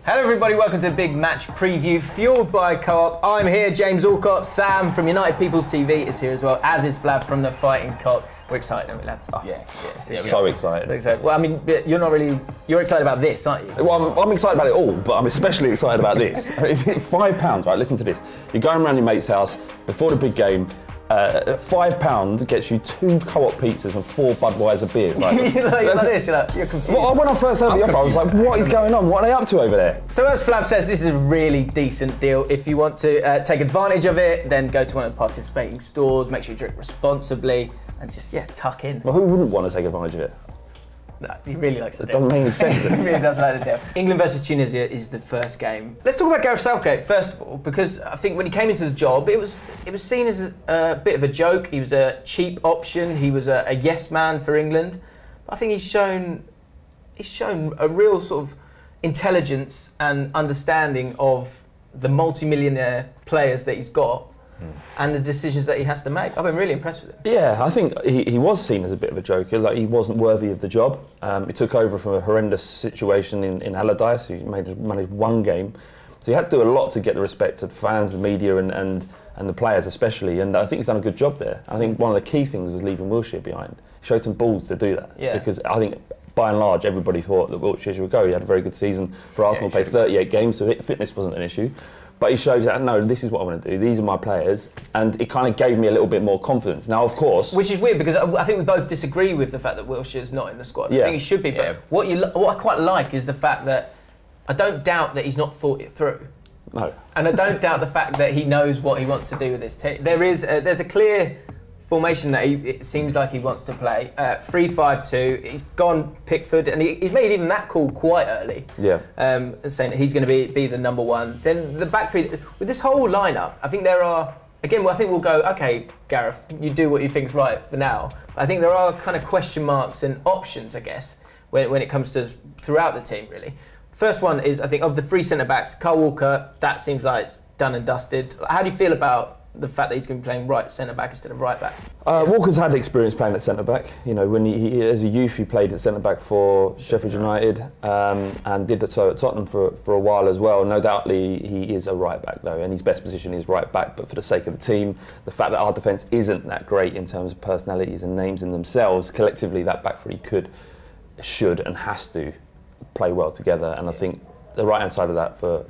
Hello everybody, welcome to the big match preview, fueled by Co-op. I'm here, James Alcott. Sam from United People's TV is here as well, as is Flav from the Fighting Cock. We're excited, aren't we, lads? Oh, yeah. So excited. Well, I mean, you're excited about this, aren't you? Well, I'm excited about it all, but I'm especially excited about this. £5, right, listen to this. You're going around your mate's house before the big game, £5 gets you 2 Co-op pizzas and 4 Budweiser beers. Right? you're like this, you're confused. Well, when I first heard the offer, I was like, what is going on? What are they up to over there? So as Flav says, this is a really decent deal. If you want to take advantage of it, then go to one of the participating stores, make sure you drink responsibly, and just, tuck in. Well, who wouldn't want to take advantage of it? No, he really likes the deal. It doesn't make any sense. He really does like the deal. England versus Tunisia is the first game. Let's talk about Gareth Southgate first of all, because I think when he came into the job, it was seen as a bit of a joke. He was a cheap option. He was a yes man for England. But I think he's shown a real sort of intelligence and understanding of the multi-millionaire players that he's got. And the decisions that he has to make. I've been really impressed with him. Yeah, I think he was seen as a bit of a joker, like he wasn't worthy of the job. He took over from a horrendous situation in Allardyce. He managed one game. So he had to do a lot to get the respect of fans, the media and the players especially, and I think he's done a good job there. I think one of the key things was leaving Wilshere behind. He showed some balls to do that, because I think by and large everybody thought that Wilshere would go. He had a very good season for Arsenal, played 38 games, so fitness wasn't an issue. But he showed that, no, this is what I want to do, these are my players, and it kind of gave me a little bit more confidence. Now, of course... Which is weird, because I think we both disagree with the fact that Wilshere's not in the squad. I think he should be, but what I quite like is the fact that I don't doubt that he's not thought it through. No. And I don't doubt the fact that he knows what he wants to do with this team. There's a clear formation that it seems like he wants to play. 3-5-2. He's gone Pickford, and he's made even that call quite early. Yeah. And saying that he's going to be the number one. Then the back three with this whole lineup. I think there are I think we'll go. Okay, Gareth, you do what you think's right for now. But I think there are kind of question marks and options, I guess, when it comes to throughout the team really. First one is, I think, of the 3 centre backs, Kyle Walker. That seems like it's done and dusted. How do you feel about the fact that he's going to be playing right centre-back instead of right-back? Walker's had experience playing at centre-back. You know, when he as a youth, he played at centre-back for Sheffield United and did so at Tottenham for a while as well. No doubtly, he is a right-back, though, and his best position is right-back. But for the sake of the team, the fact that our defence isn't that great in terms of personalities and names in themselves, collectively, that back three should and has to play well together. And I think the right-hand side of that for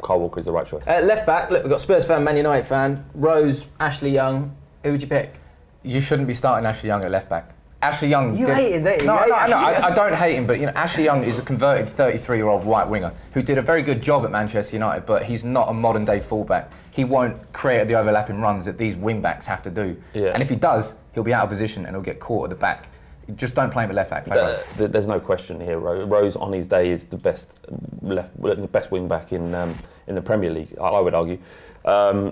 Kyle Walker is the right choice. Left back, look, we've got Spurs fan, Man United fan, Rose, Ashley Young. Who would you pick? You shouldn't be starting Ashley Young at left back. Ashley Young... You hate him, don't you? No, I don't hate him, but Ashley Young is a converted 33-year-old right winger who did a very good job at Manchester United, but he's not a modern-day fullback. He won't create the overlapping runs that these wing-backs have to do. Yeah. And if he does, he'll be out of position and he'll get caught at the back. Just don't play him at left back. There's no question here. Rose on his day is the best wing back in the Premier League, I would argue.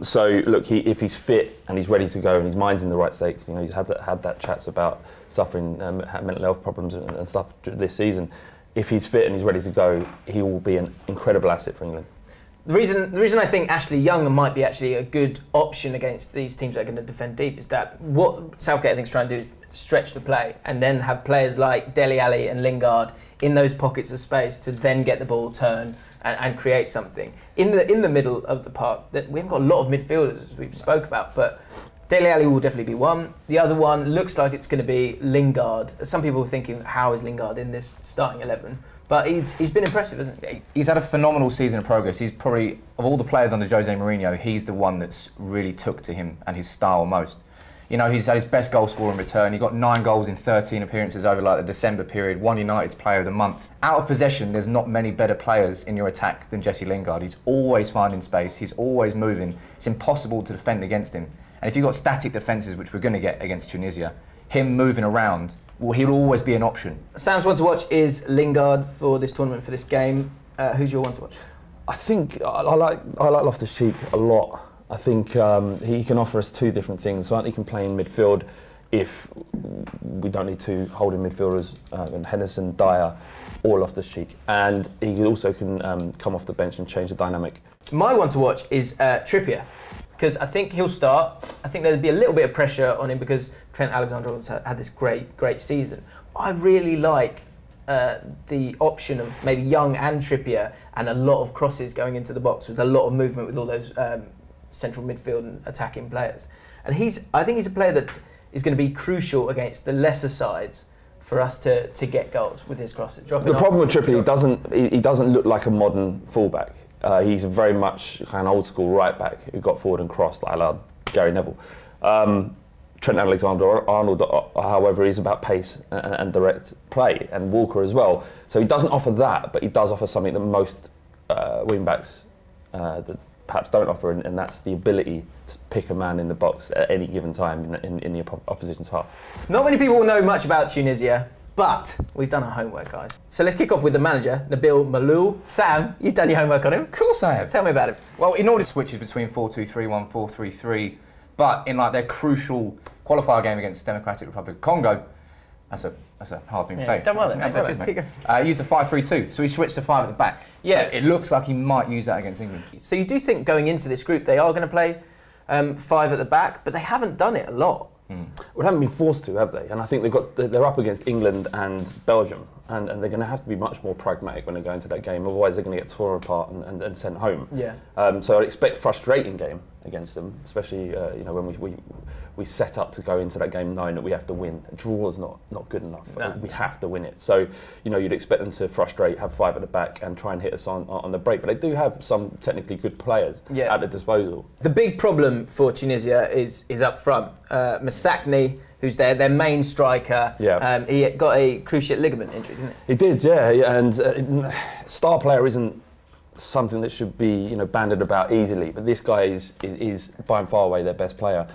So look, if he's fit and he's ready to go and his mind's in the right state, he's had that chats about suffering mental health problems and stuff this season. If he's fit and he's ready to go, he will be an incredible asset for England. The reason I think Ashley Young might be actually a good option against these teams that are going to defend deep is that what Southgate I think is trying to do is stretch the play and then have players like Dele Alli and Lingard in those pockets of space to then get the ball turned and create something. In the middle of the park, that we haven't got a lot of midfielders as we spoke about, but Dele Alli will definitely be one. The other one looks like it's going to be Lingard. Some people are thinking, how is Lingard in this starting 11? But he's been impressive, hasn't he? He's had a phenomenal season of progress. He's probably, of all the players under Jose Mourinho, he's the one that's really took to him and his style most. He's had his best goal scorer in return. He got 9 goals in 13 appearances over the December period, won United's Player of the Month. Out of possession, there's not many better players in your attack than Jesse Lingard. He's always finding space, he's always moving. It's impossible to defend against him. And if you've got static defences, which we're going to get against Tunisia, him moving around, well, he'll always be an option. Sam's one to watch is Lingard for this tournament, for this game. Who's your one to watch? I think I like Loftus-Cheek a lot. I think he can offer us 2 different things. One, he can play in midfield if we don't need to hold in midfielders, and Henderson, Dyer, or Loftus-Cheek. And he also can come off the bench and change the dynamic. So my one to watch is Trippier, because I think he'll start. I think there'll be a little bit of pressure on him because Trent Alexander-Arnold's had this great season. I really like the option of maybe Young and Trippier and a lot of crosses going into the box with a lot of movement with all those central midfield and attacking players. And I think he's a player that is going to be crucial against the lesser sides for us to get goals with his crosses. The problem with Trippier, he doesn't look like a modern fullback. He's very much kind of old school right back who got forward and crossed like Gary Neville. Trent Alexander-Arnold, however, is about pace and direct play, and Walker as well. So he doesn't offer that, but he does offer something that most wing-backs that perhaps don't offer, and that's the ability to pick a man in the box at any given time in the opposition's half. Not many people will know much about Tunisia, but we've done our homework, guys. So let's kick off with the manager, Nabil Maloul. Sam, you've done your homework on him. Of course I have. Tell me about him. Well, in order switches between 4-2-3-1, 4-3-3, but in like their crucial qualifier game against Democratic Republic of Congo, that's a hard thing to say. Done well then. Used a 5-3-2, so he switched to 5 at the back. Yeah, so it looks like he might use that against England. So you do think going into this group they are going to play 5 at the back, but they haven't done it a lot. Well, they haven't been forced to, have they? And I think they're up against England and Belgium, and they're going to have to be much more pragmatic when they go into that game. Otherwise, they're going to get torn apart and sent home. Yeah. So I'd expect frustrating game against them, especially when we set up to go into that game knowing that we have to win. A draw is not good enough. No. We have to win it. So you'd expect them to frustrate, have 5 at the back, and try and hit us on the break. But they do have some technically good players at their disposal. The big problem for Tunisia is up front. Masakni, who's their main striker, he got a cruciate ligament injury, didn't he? He did, yeah. And star player isn't something that should be banded about easily, but this guy is by and far away their best player.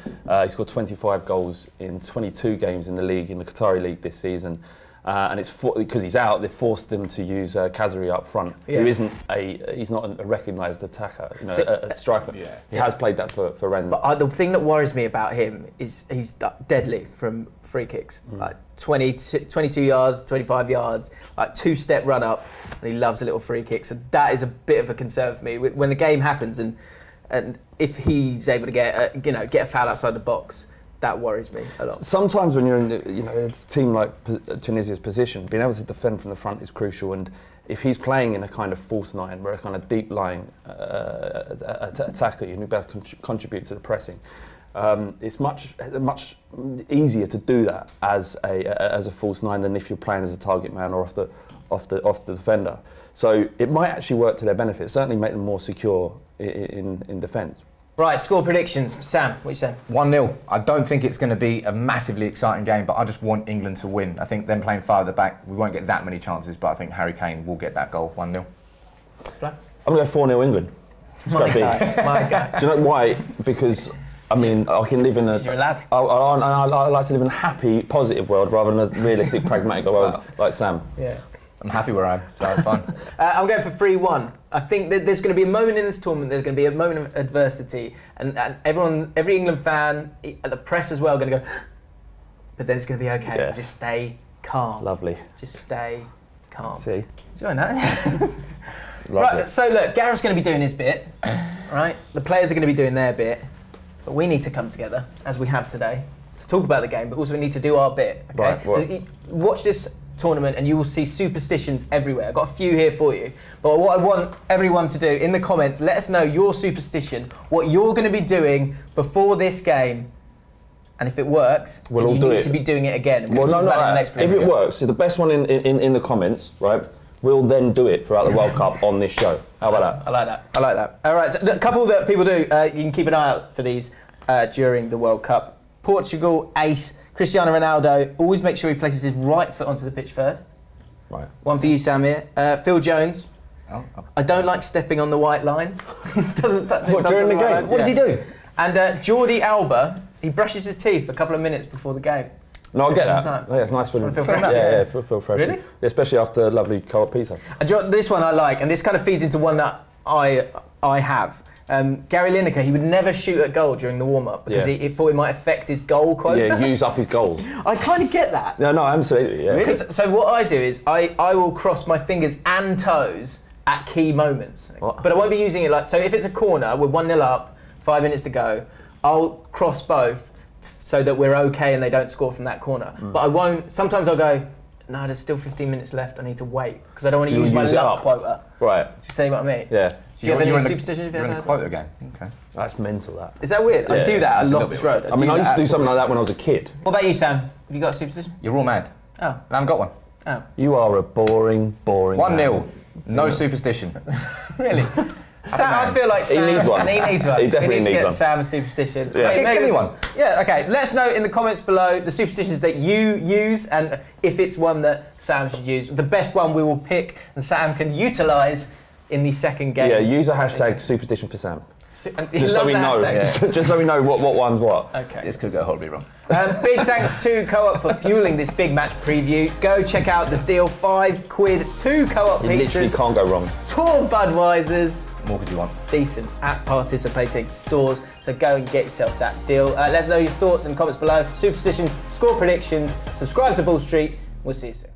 He scored 25 goals in 22 games in the league, in the Qatari league this season, and it's because he's out. They forced them to use Kazri up front, who he's not a recognised attacker, a striker. Yeah. He has played that for Rennes. But the thing that worries me about him is he's deadly from free kicks. Like 22 yards, 25 yards, like 2-step run up, and he loves a little free kick. So that is a bit of a concern for me when the game happens, and if he's able to get a foul outside the box. That worries me a lot. Sometimes when you're in a team like Tunisia's position, being able to defend from the front is crucial. And if he's playing in a kind of false 9, where a kind of deep lying attacker, you better contribute to the pressing. It's much easier to do that as a false 9 than if you're playing as a target man or off the defender. So it might actually work to their benefit. Certainly make them more secure in defence. Right, score predictions. Sam, what do you say? 1-0. I don't think it's going to be a massively exciting game, but I just want England to win. I think them playing 5 at the back, we won't get that many chances, but I think Harry Kane will get that goal. 1-0. I'm going to go 4-0 England. My guy. Do you know why? Because I mean, I can live in a. You're a lad. I like to live in a happy, positive world rather than a realistic, pragmatic world like Sam. Yeah. I'm happy where I am, so I'm fine. I'm going for 3-1. I think that there's going to be a moment in this tournament, there's going to be a moment of adversity, and every England fan, the press as well, are going to go, but then it's going to be okay. Yeah. Just stay calm. Lovely. Just stay calm. See? Enjoying that? Right, so look, Gareth's going to be doing his bit, right? The players are going to be doing their bit, but we need to come together, as we have today, to talk about the game, but also we need to do our bit, okay? Right, watch this tournament and you will see superstitions everywhere. I've got a few here for you. But what I want everyone to do in the comments, let us know your superstition, what you're going to be doing before this game. And if it works, we'll all you do need it. to be doing it again. Well, if it works, if the best one in the comments, right, we'll then do it throughout the World Cup on this show. How about that? I like that. I like that. All right, so a couple that people do, you can keep an eye out for these during the World Cup. Portugal ace Cristiano Ronaldo, always make sure he places his right foot onto the pitch first. Right. One for you, Sam, here. Phil Jones. Oh. I don't like stepping on the white lines. He doesn't touch it. During the game? Lines. What does he do? And Jordi Alba, he brushes his teeth a couple of minutes before the game. No, I get that. Yeah, it's nice for him. Feel fresh? Yeah, feel fresh. Really? Yeah, especially after a lovely cold pizza. And this one I like, and this kind of feeds into one that I have. Gary Lineker, he would never shoot at goal during the warm-up because he thought it might affect his goal quota. Yeah, use up his goals. I kind of get that. No, absolutely. Yeah. Really? So what I do is I will cross my fingers and toes at key moments. What? But I won't be using it so if it's a corner, we're 1-0 up, 5 minutes to go, I'll cross both so that we're okay and they don't score from that corner. But I won't, sometimes I'll go, no, there's still 15 minutes left. I need to wait because I don't want to You use my use it luck up. quota. Right. Do you see what I mean? Yeah. Do you have any superstitions? You're in the quota game. Okay. That's mental, that. Is that weird? I Yeah. do that at It's a little Loftus bit Road. weird. I mean, I used to do that something like that when I was a kid. What about you, Sam? Have you got a superstition? You're all mad. Oh. I haven't got one. Oh. You are a boring 1-0. No superstition. Really? Sam, I feel like Sam... He needs one. He needs one. He definitely we need to needs get one. Sam a superstition. Yeah. Give me one. Yeah, okay. Let us know in the comments below the superstitions that you use and if it's one that Sam should use. The best one we will pick and Sam can utilise in the second game. Yeah, use a hashtag superstition for Sam. He Just so loves we the know. hashtag. Yeah. Just so we know what one's what. Okay. This could go horribly wrong. Big thanks to Co-op for fueling this big match preview. Go check out the deal, £5, 2 Co-op You literally pizzas, can't go wrong. 4 Budweisers. More could you want? Decent at participating stores, so go and get yourself that deal. Let us know your thoughts in the comments below. Superstitions, score predictions, subscribe to Bull Street. We'll see you soon.